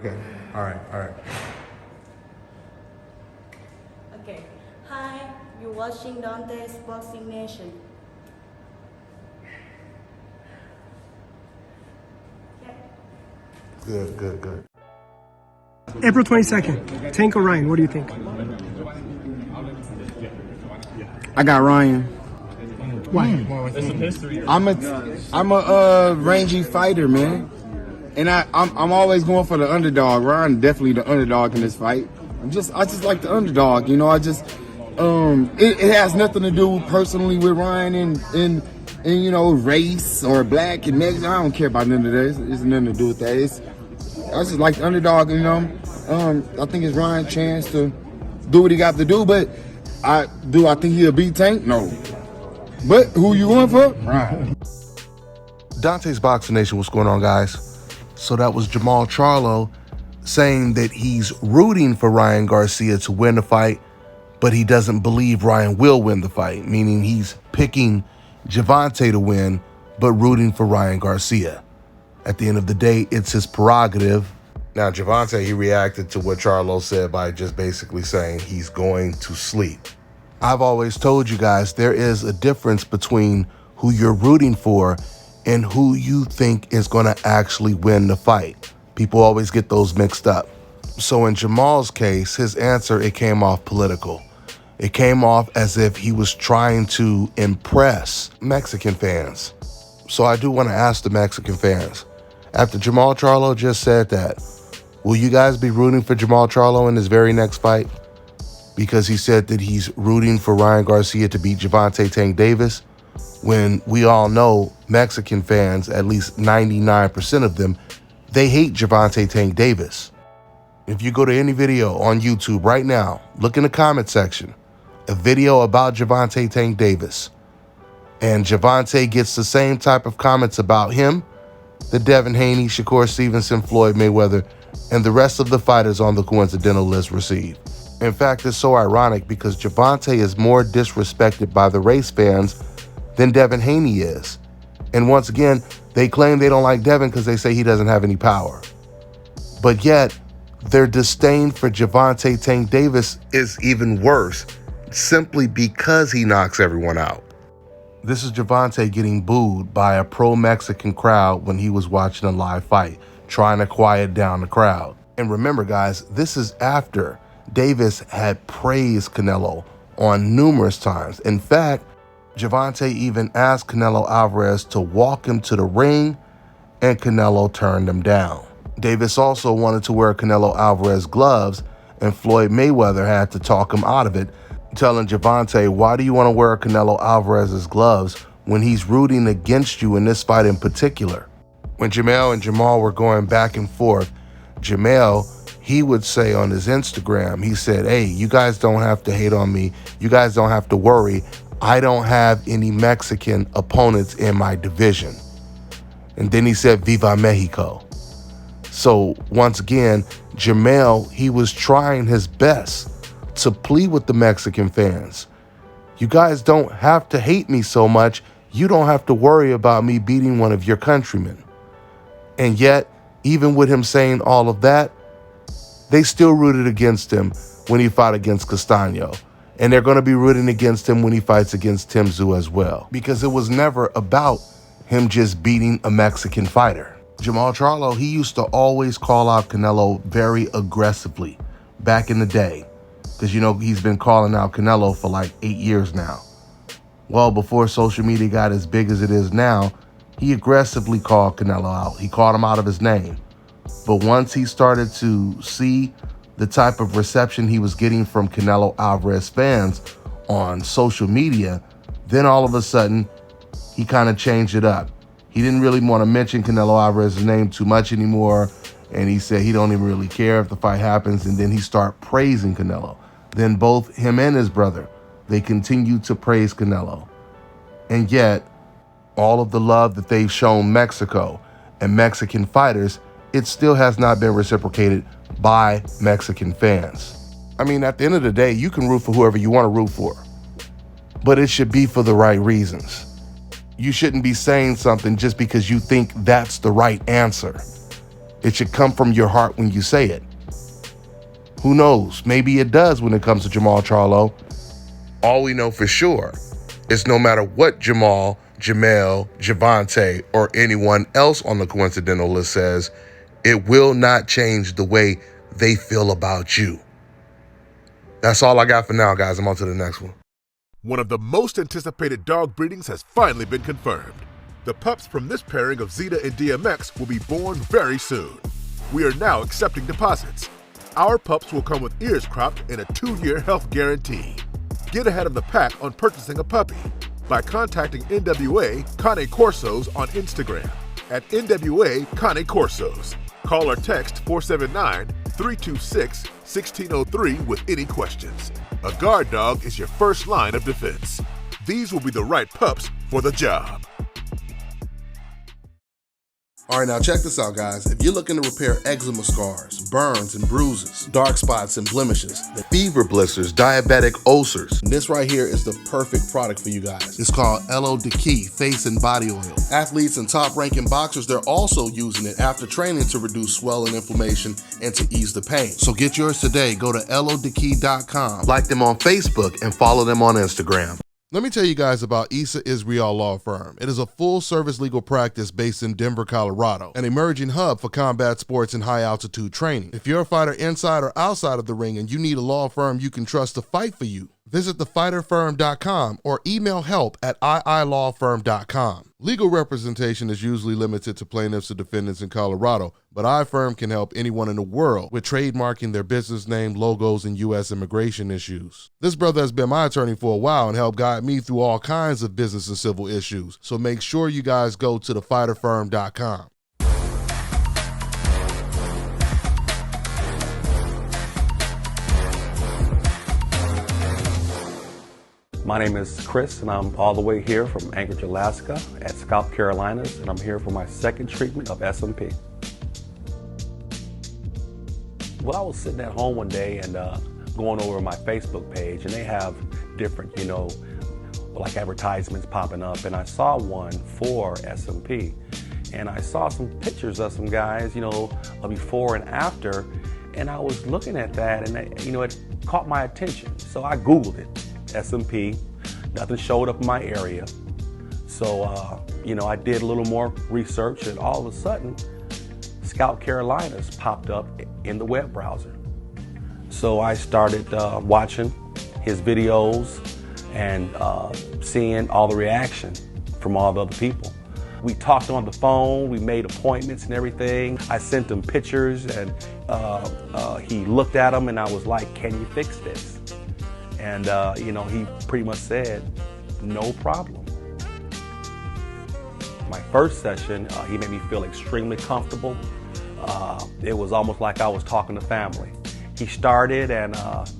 Okay. All right. All right. Okay. Hi, you're watching Dante's Boxing Nation. Good. Good. Good. April 22nd, Tank Orion, what do you think? I got Ryan. Why? I'm a rangy fighter, man, and I'm always going for the underdog. Ryan definitely the underdog in this fight. I just like the underdog, you know. It has nothing to do personally with Ryan and you know, race or black and Mexican. I don't care about none of that. It's nothing to do with that. I just like the underdog, you know. I think it's Ryan's chance to do what he got to do, but I think he'll beat Tank? No. But who you going for? Ryan. Dante's Boxing Nation, what's going on, guys? So that was Jermall Charlo saying that he's rooting for Ryan Garcia to win the fight, but he doesn't believe Ryan will win the fight, meaning he's picking Gervonta to win, but rooting for Ryan Garcia. At the end of the day, it's his prerogative. Now, Gervonta, he reacted to what Charlo said by just basically saying he's going to sleep. I've always told you guys there is a difference between who you're rooting for and who you think is going to actually win the fight. People always get those mixed up. So in Jermall's case, his answer, it came off political. It came off as if he was trying to impress Mexican fans. So I do want to ask the Mexican fans, after Jermall Charlo just said that, will you guys be rooting for Jermall Charlo in his very next fight? Because he said that he's rooting for Ryan Garcia to beat Gervonta Tank Davis, when we all know Mexican fans, at least 99% of them, they hate Gervonta Tank Davis. If you go to any video on YouTube right now, look in the comment section, a video about Gervonta Tank Davis, and Gervonta gets the same type of comments about him that Devin Haney, Shakur Stevenson, Floyd Mayweather, and the rest of the fighters on the coincidental list receive. In fact, it's so ironic because Gervonta is more disrespected by the race fans than Devin Haney is. And once again, they claim they don't like Devin because they say he doesn't have any power. But yet, their disdain for Gervonta Tank Davis is even worse, simply because he knocks everyone out. This is Gervonta getting booed by a pro-Mexican crowd when he was watching a live fight, trying to quiet down the crowd. And remember, guys, this is after Davis had praised Canelo on numerous times. In fact, Gervonta even asked Canelo Alvarez to walk him to the ring, and Canelo turned him down. Davis also wanted to wear Canelo Alvarez gloves, and Floyd Mayweather had to talk him out of it, telling Gervonta, why do you want to wear Canelo Alvarez's gloves when he's rooting against you in this fight in particular? When Jermell and Jermall were going back and forth, Jermell, he would say on his Instagram, he said, hey, you guys don't have to hate on me. You guys don't have to worry. I don't have any Mexican opponents in my division. And then he said, Viva Mexico. So once again, Jermell, he was trying his best to plead with the Mexican fans. You guys don't have to hate me so much. You don't have to worry about me beating one of your countrymen. And yet, even with him saying all of that, they still rooted against him when he fought against Castaño. And they're going to be rooting against him when he fights against Tim Tszyu as well. Because it was never about him just beating a Mexican fighter. Jermall Charlo, he used to always call out Canelo very aggressively back in the day. Because, you know, he's been calling out Canelo for like 8 years now. Well, before social media got as big as it is now, he aggressively called Canelo out. He called him out of his name. But once he started to see the type of reception he was getting from Canelo Alvarez fans on social media, then all of a sudden, he kind of changed it up. He didn't really want to mention Canelo Alvarez's name too much anymore, and he said he don't even really care if the fight happens, and then he started praising Canelo. Then both him and his brother, they continued to praise Canelo. And yet, all of the love that they've shown Mexico and Mexican fighters, it still has not been reciprocated by Mexican fans. I mean, at the end of the day, you can root for whoever you want to root for, but it should be for the right reasons. You shouldn't be saying something just because you think that's the right answer. It should come from your heart when you say it. Who knows? Maybe it does when it comes to Jermall Charlo. All we know for sure is no matter what Jamal, Jamel, Javante, or anyone else on the coincidental list says, it will not change the way they feel about you. That's all I got for now, guys. I'm on to the next one. One of the most anticipated dog breedings has finally been confirmed. The pups from this pairing of Zeta and DMX will be born very soon. We are now accepting deposits. Our pups will come with ears cropped and a 2-year health guarantee. Get ahead of the pack on purchasing a puppy by contacting NWA Cane Corsos on Instagram at NWA Cane Corsos. Call or text 479-326-1603 with any questions. A guard dog is your first line of defense. These will be the right pups for the job. All right, now check this out, guys. If you're looking to repair eczema scars, burns and bruises, dark spots and blemishes, fever blisters, diabetic ulcers, this right here is the perfect product for you guys. It's called Elo Deki Face and Body Oil. Athletes and top-ranking boxers, they're also using it after training to reduce swelling, inflammation, and to ease the pain. So get yours today. Go to elodeki.com, like them on Facebook, and follow them on Instagram. Let me tell you guys about Issa Israel Law Firm. It is a full-service legal practice based in Denver, Colorado, an emerging hub for combat sports and high-altitude training. If you're a fighter inside or outside of the ring and you need a law firm you can trust to fight for you, visit thefighterfirm.com or email help@iilawfirm.com. Legal representation is usually limited to plaintiffs or defendants in Colorado, but iFirm can help anyone in the world with trademarking their business name, logos, and U.S. immigration issues. This brother has been my attorney for a while and helped guide me through all kinds of business and civil issues. So make sure you guys go to thefighterfirm.com. My name is Chris, and I'm all the way here from Anchorage, Alaska at Scalp Carolinas, and I'm here for my second treatment of SMP. Well, I was sitting at home one day and going over my Facebook page, and they have different, like advertisements popping up, and I saw one for SMP. And I saw some pictures of some guys, a before and after, and I was looking at that, and it caught my attention. So I Googled it. SMP, nothing showed up in my area. So, I did a little more research, and all of a sudden, Scalp Carolinas popped up in the web browser. So I started watching his videos and seeing all the reaction from all the other people. We talked on the phone, we made appointments and everything. I sent him pictures, and he looked at them, and I was like, "Can you fix this?" And, he pretty much said, "No problem." My first session, he made me feel extremely comfortable. It was almost like I was talking to family. He started, and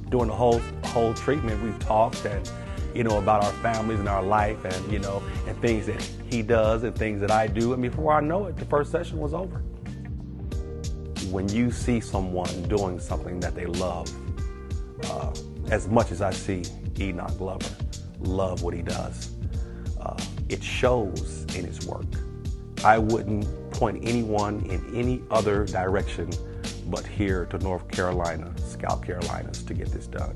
during the whole treatment, we talked and, about our families and our life, and, and things that he does and things that I do. And before I know it, the first session was over. When you see someone doing something that they love, as much as I see Enoch Glover love what he does, it shows in his work. I wouldn't point anyone in any other direction but here to North Carolina, Scalp Carolinas, to get this done.